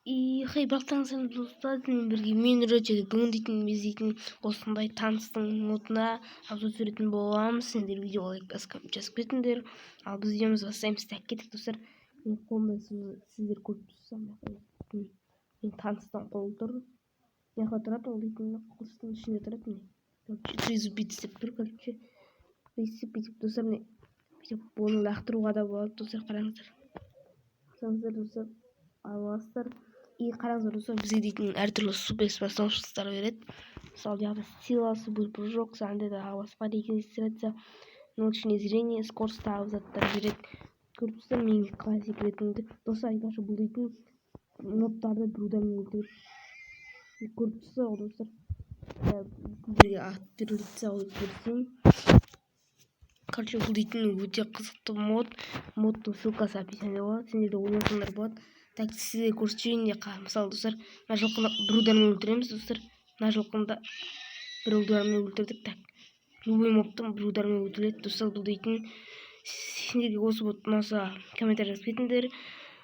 Хей, бактаңыздар достар, сіздермен бірге мен Рөчеді бүгін дейтін біз дейтін осындай таныстың нотына обзор түсіретін боламыз. Сендер видеоға лайк басып жазып кетіңдер. Ал біз видеомызға бастаймыз. Так, кеттік достар. Менің қолымда сіздер көріп тұрсыздар, менің таныстың қолы тұр. Мына тұрады, ол дейтін қылыштың ішінде тұрады. Тризуб бит істеп тұр, короче. Бүйтіп достар, оны лақтыруға да болады достар, қараңыздар. Достар, аласыздар. И қараңыздар достар, бізге дейтін әртүрлі супер способностьтар береді. Мысалы, жағда силасы, прыжок, андай да басқа регистрация, научное зрение, скорость тағы заттар береді. Көріп тұрсыздар, менің қалай секретімді. Достар, айтпақшы, бұл дейтін ноттарды біреуден өлтіріп. Көріп тұрсыздар ғой достар. Сіздерге ат берілді, алып берсем. Короче, бұл дейтін өте қызықты модтың ссылкасы описанияда болады. Сендерде ойнасаңдар болады. Так, сізге көрсетейін. Мысалы достар, мына жылқыны бір удармен өлтіреміз достар. Мына жылқыны бір удармен өлтірдік. Так, любой мобтың бір удармен өлтіріледі достар. Бұл дейтін сендерге осы бот ұнаса комментарий жазып кетіңдер.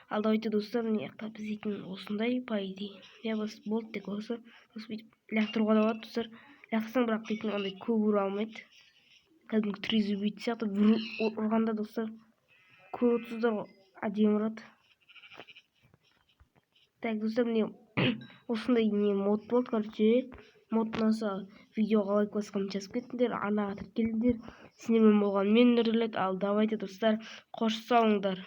Ал давайте достар, біз дейтін осындай по идее. Я бас болды тек осы. Бүйтіп лақтыруға да болады достар. Лақтырсаң бірақ дейтін ондай көп ұра алмайды. Кәдімгі тризуб бит сияқты ұрғанда достар көріп тұрсыздар ғой, әдемі ұрады. Так, достар, міне осындай мод болды, короче. Мод ұнаса видеоға лайк басып жазып кетіңдер, арнаға тіркеліңдер. Сіздермен болған мен Нұрлет. Ал давайте достар, қош сау болыңдар.